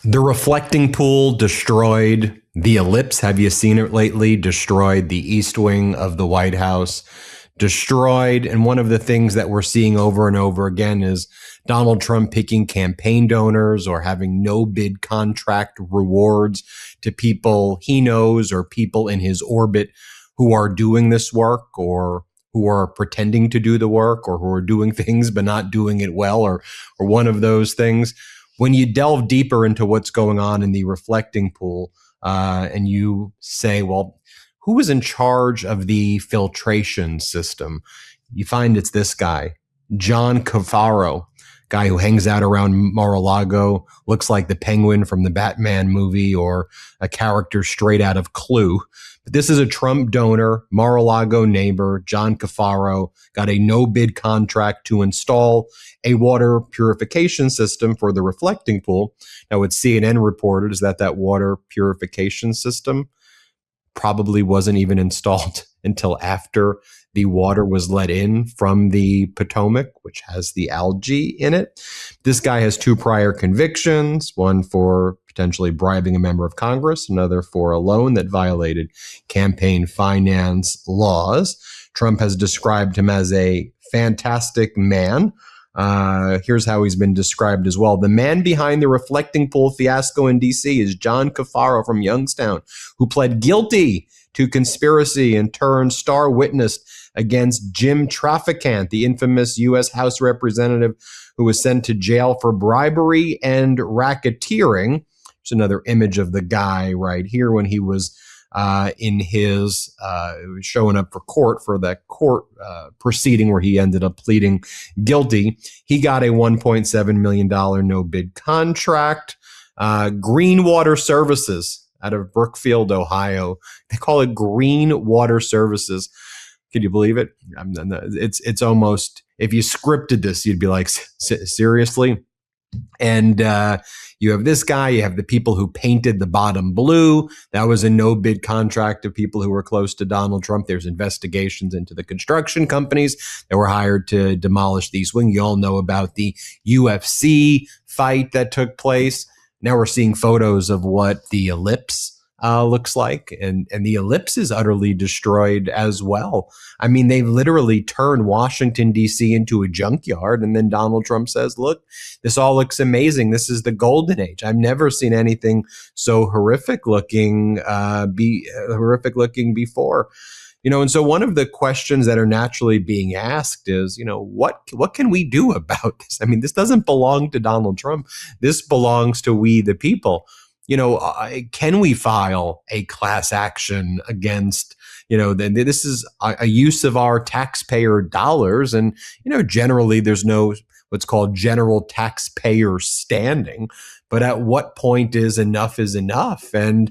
The reflecting pool destroyed the ellipse. Have you seen it lately? Destroyed the east wing of the White House. Destroyed. And one of the things that we're seeing over and over again is Donald Trump picking campaign donors or having no bid contract rewards to people he knows or people in his orbit who are doing this work or who are pretending to do the work or who are doing things but not doing it well or one of those things. When you delve deeper into what's going on in the reflecting pool and you say, well, who was in charge of the filtration system? You find it's this guy, John Cafaro, guy who hangs out around Mar-a-Lago, looks like the Penguin from the Batman movie or a character straight out of Clue. But this is a Trump donor, Mar-a-Lago neighbor, John Cafaro, got a no-bid contract to install a water purification system for the reflecting pool. Now, what CNN reported is that water purification system probably wasn't even installed until after the water was let in from the Potomac, which has the algae in it. This guy has 2 prior convictions, one for potentially bribing a member of Congress, another for a loan that violated campaign finance laws. Trump has described him as a fantastic man. Here's how he's been described as well. The man behind the reflecting pool fiasco in D.C. is John Cafaro from Youngstown, who pled guilty to conspiracy and turned star witness against Jim Traficant, the infamous U.S. House representative who was sent to jail for bribery and racketeering. There's another image of the guy right here when he was in his showing up for court for that court proceeding where he ended up pleading guilty. He got a $1.7 million no bid contract. Green Water Services out of Brookfield, Ohio. They call it Green Water Services. Can you believe it? It's almost, if you scripted this, you'd be like, seriously? And you have this guy, you have the people who painted the bottom blue. That was a no bid contract of people who were close to Donald Trump. There's investigations into the construction companies that were hired to demolish these wings. You all know about the UFC fight that took place. Now we're seeing photos of what the ellipse looks like. And the ellipse is utterly destroyed as well. I mean, they literally turned Washington, D.C. into a junkyard. And then Donald Trump says, look, this all looks amazing. This is the golden age. I've never seen anything so horrific looking before. You know, and so one of the questions that are naturally being asked is, you know, what can we do about this? I mean, this doesn't belong to Donald Trump. This belongs to we the people. You know, can we file a class action against, you know, then this is a use of our taxpayer dollars. And, you know, generally there's no what's called general taxpayer standing. But at what point is enough? And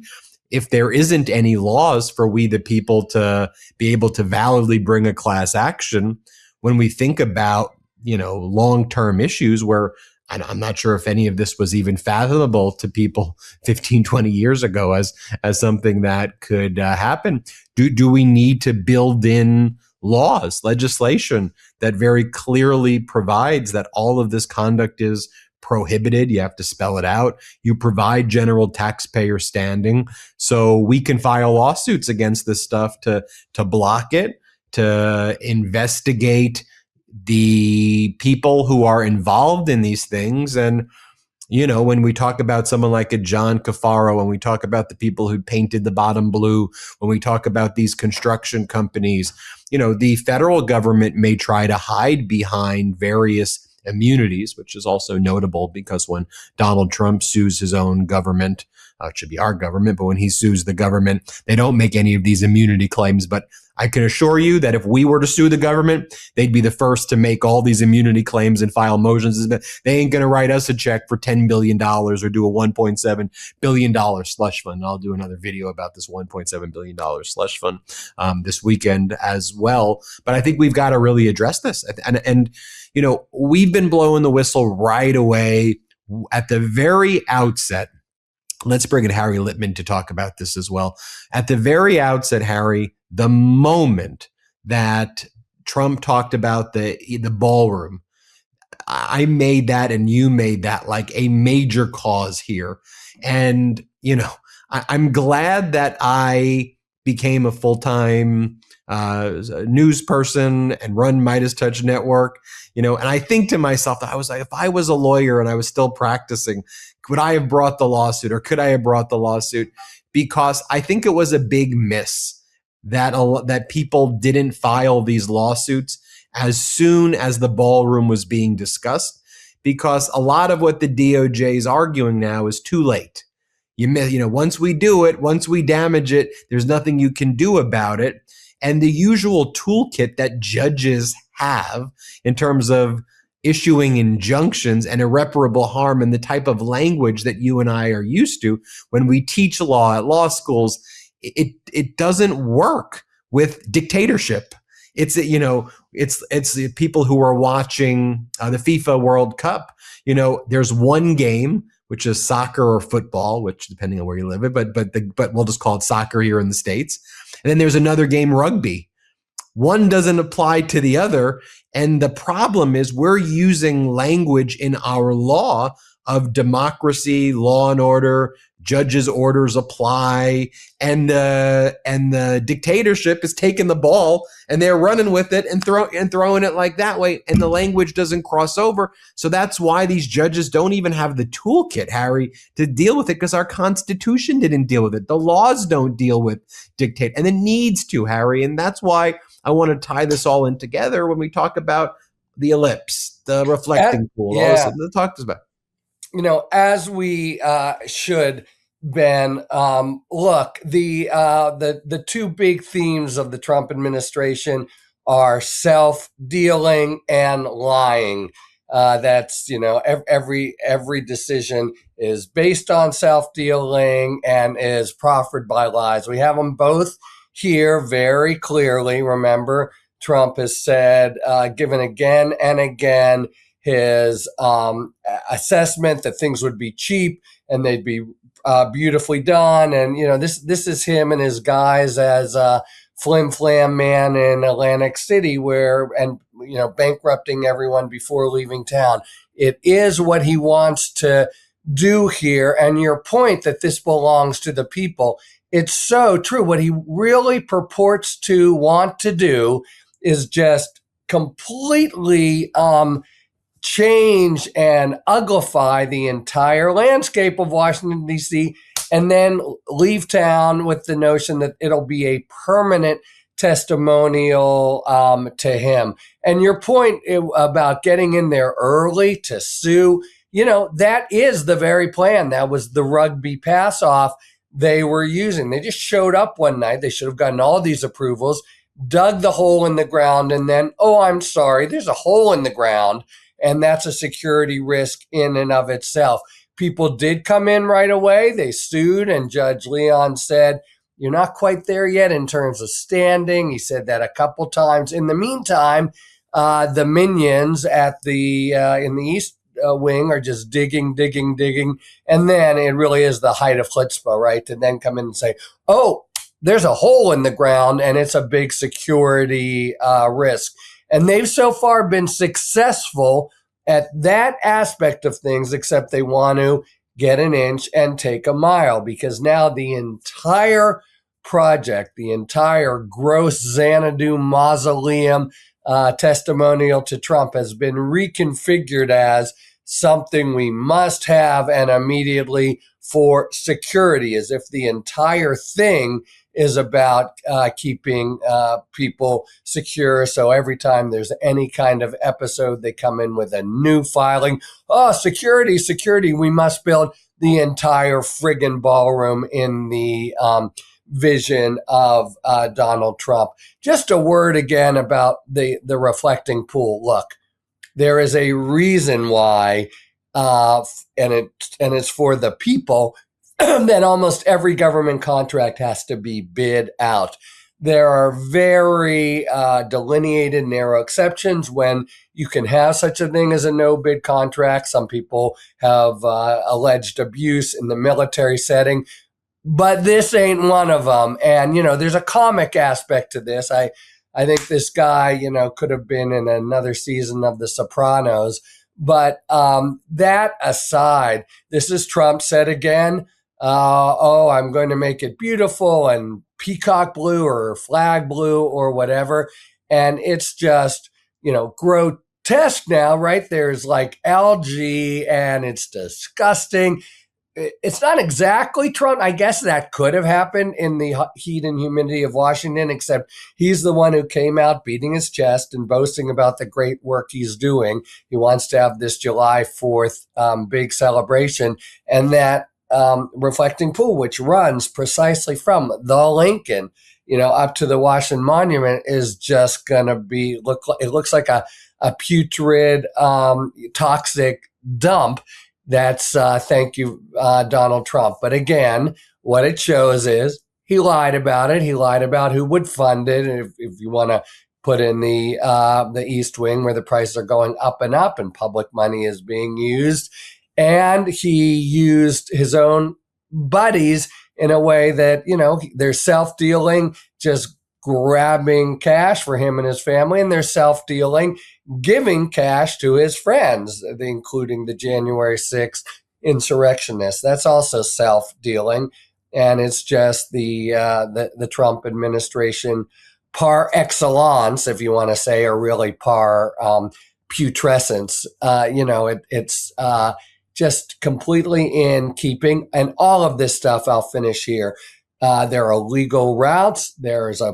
if there isn't any laws for we the people to be able to validly bring a class action, when we think about, you know, long-term issues where I'm not sure if any of this was even fathomable to people 15, 20 years ago as something that could happen. Do we need to build in laws, legislation that very clearly provides that all of this conduct is prohibited? You have to spell it out. You provide general taxpayer standing so we can file lawsuits against this stuff to block it, to investigate the people who are involved in these things. And, you know, when we talk about someone like a John Cafaro, when we talk about the people who painted the bottom blue, when we talk about these construction companies, you know, the federal government may try to hide behind various immunities, which is also notable because when Donald Trump sues his own government, it should be our government, but when he sues the government, they don't make any of these immunity claims. But I can assure you that if we were to sue the government, they'd be the first to make all these immunity claims and file motions. They ain't going to write us a check for $10 billion or do a $1.7 billion slush fund. I'll do another video about this $1.7 billion slush fund this weekend as well. But I think we've got to really address this. And you know, we've been blowing the whistle right away at the very outset. Let's bring in Harry Litman to talk about this as well. At the very outset, Harry, the moment that Trump talked about the ballroom, I made that and you made that like a major cause here. And, I'm glad that I became a full-time news person and run MeidasTouch Network, and I think to myself that I was like, if I was a lawyer and I was still practicing, would I have brought the lawsuit or could I have brought the lawsuit? Because I think it was a big miss that people didn't file these lawsuits as soon as the ballroom was being discussed, because a lot of what the DOJ is arguing now is too late. Once we do it, once we damage it, there's nothing you can do about it. And the usual toolkit that judges have in terms of issuing injunctions and irreparable harm and the type of language that you and I are used to when we teach law at law schools, it doesn't work with dictatorship. It's the people who are watching the FIFA World Cup. There's one game, which is soccer or football, which depending on where you live it, but we'll just call it soccer here in the States. And then there's another game, rugby. One doesn't apply to the other. And the problem is we're using language in our law of democracy, law and order, judges' orders apply, and the dictatorship is taking the ball and they're running with it and throwing it like that way, and the language doesn't cross over. So that's why these judges don't even have the toolkit, Harry, to deal with it, because our Constitution didn't deal with it. The laws don't deal with dictate, and it needs to, Harry. And that's why I want to tie this all in together when we talk about the ellipse, the reflecting pool. Yeah. All this stuff. Talk to us about. As we should, Ben, look, the two big themes of the Trump administration are self-dealing and lying. That's, every decision is based on self-dealing and is proffered by lies. We have them both here very clearly. Remember, Trump has said, given again and again, his assessment that things would be cheap and they'd be beautifully done. And, this is him and his guys as a flim flam man in Atlantic City bankrupting everyone before leaving town. It is what he wants to do here. And your point that this belongs to the people, it's so true. What he really purports to want to do is just completely change and uglify the entire landscape of Washington, D.C., and then leave town with the notion that it'll be a permanent testimonial to him. And your point about getting in there early to sue, that is the very plan. That was the rugby pass-off they were using. They just showed up one night. They should have gotten all these approvals, dug the hole in the ground, and then, oh, I'm sorry, there's a hole in the ground. And that's a security risk in and of itself. People did come in right away. They sued, and Judge Leon said, you're not quite there yet in terms of standing. He said that a couple times. In the meantime, the minions at the in the East Wing are just digging. And then it really is the height of chutzpah, right? To then come in and say, oh, there's a hole in the ground and it's a big security risk. And they've so far been successful at that aspect of things, except they want to get an inch and take a mile, because now the entire project, the entire gross Xanadu mausoleum testimonial to Trump has been reconfigured as something we must have and immediately for security, as if the entire thing is about keeping people secure. So every time there's any kind of episode, they come in with a new filing. Oh, security, we must build the entire friggin' ballroom in the vision of Donald Trump. Just a word again about the reflecting pool. Look, there is a reason why, and it's for the people, that almost every government contract has to be bid out. There are very delineated, narrow exceptions when you can have such a thing as a no-bid contract. Some people have alleged abuse in the military setting, but this ain't one of them. And, there's a comic aspect to this. I I think this guy, could have been in another season of The Sopranos. But that aside, this is Trump said again, oh, I'm going to make it beautiful and peacock blue or flag blue or whatever. And it's just, grotesque now, right? There's like algae and it's disgusting. It's not exactly Trump. I guess that could have happened in the heat and humidity of Washington, except he's the one who came out beating his chest and boasting about the great work he's doing. He wants to have this July 4th big celebration, and that reflecting pool, which runs precisely from the Lincoln, up to the Washington Monument, is just going to be it looks like a putrid, toxic dump. That's thank you, Donald Trump. But again, what it shows is he lied about it. He lied about who would fund it. And if you want to put in the East Wing, where the prices are going up and public money is being used, and he used his own buddies in a way that they're self-dealing, just grabbing cash for him and his family, and they're self-dealing, giving cash to his friends, including the January 6th insurrectionists. That's also self-dealing, and it's just the Trump administration par excellence, if you want to say, or really par putrescence. It's just completely in keeping. And all of this stuff, I'll finish here. There are legal routes. There's a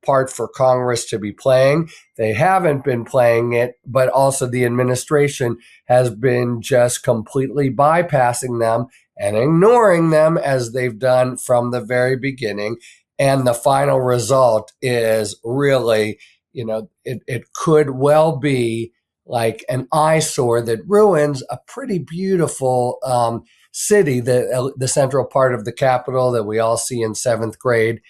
part for Congress to be playing. They haven't been playing it, but also the administration has been just completely bypassing them and ignoring them, as they've done from the very beginning. And the final result is really, it could well be like an eyesore that ruins a pretty beautiful city, the central part of the Capitol that we all see in seventh grade,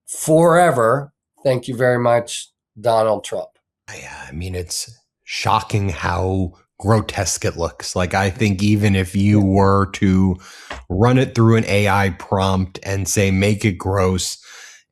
forever. Thank you very much, Donald Trump. I mean, it's shocking how grotesque it looks. Like, I think even if you were to run it through an AI prompt and say, make it gross,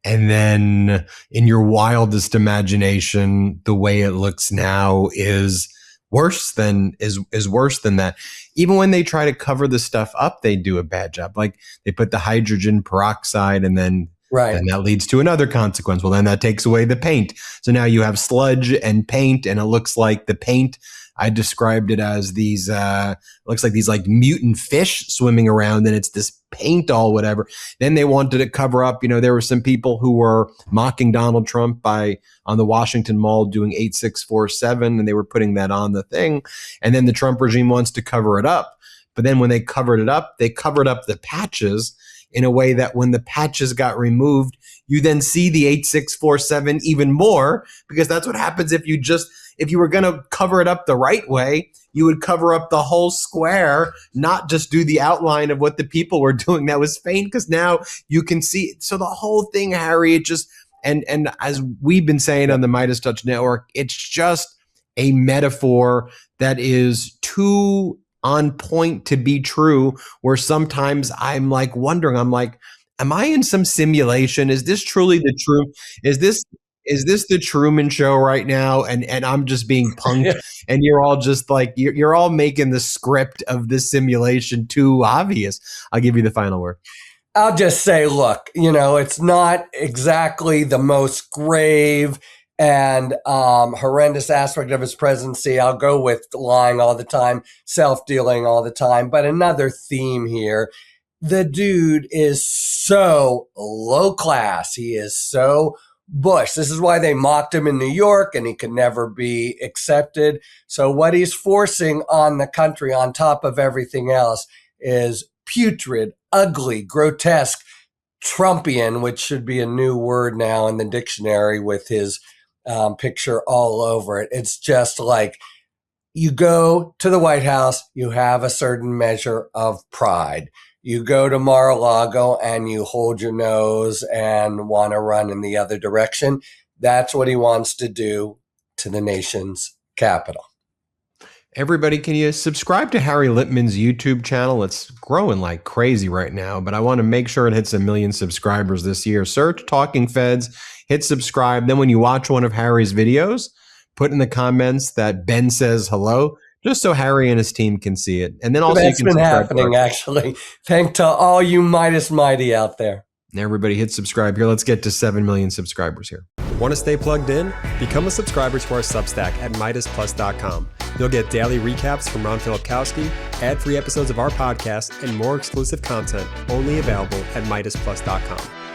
and then in your wildest imagination, the way it looks now is worse than that. Even when they try to cover the stuff up, they do a bad job. Like, they put the hydrogen peroxide, and then that leads to another consequence. Well, then that takes away the paint. So now you have sludge and paint, and it looks like the paint, I described it as these, looks like these like mutant fish swimming around, and it's this paint all whatever. Then they wanted to cover up, there were some people who were mocking Donald Trump on the Washington Mall doing 8647, and they were putting that on the thing. And then the Trump regime wants to cover it up. But then when they covered it up, they covered up the patches in a way that when the patches got removed, you then see the 8647 even more, because that's what happens if you were going to cover it up the right way, you would cover up the whole square, not just do the outline of what the people were doing that was faint, because now you can see. So the whole thing, Harry, it just, and as we've been saying on the MeidasTouch Network, it's just a metaphor that is too on point to be true, where sometimes I'm like wondering, am I in some simulation? Is this truly the truth? Is this the Truman Show right now? And I'm just being punked, and you're all just like, you're all making the script of this simulation too obvious. I'll give you the final word. I'll just say, look, it's not exactly the most grave and horrendous aspect of his presidency. I'll go with lying all the time, self-dealing all the time. But another theme here, the dude is so low class. He is so Bush. This is why they mocked him in New York, and he could never be accepted. So what he's forcing on the country, on top of everything else, is putrid, ugly, grotesque, Trumpian, which should be a new word now in the dictionary with his picture all over it. It's just like, you go to the White House, you have a certain measure of pride. You go to Mar-a-Lago and you hold your nose and want to run in the other direction. That's what he wants to do to the nation's capital. Everybody, can you subscribe to Harry Litman's YouTube channel? It's growing like crazy right now, but I want to make sure it hits 1 million subscribers this year. Search Talking Feds, hit subscribe. Then when you watch one of Harry's videos, put in the comments that Ben says hello, just so Harry and his team can see it. And then also That's you can been subscribe happening, actually. Thanks to all you Midas Mighty out there. Everybody hit subscribe here. Let's get to 7 million subscribers here. Want to stay plugged in? Become a subscriber to our Substack at MeidasPlus.com. You'll get daily recaps from Ron Filipkowski, ad-free episodes of our podcast, and more exclusive content only available at MeidasPlus.com.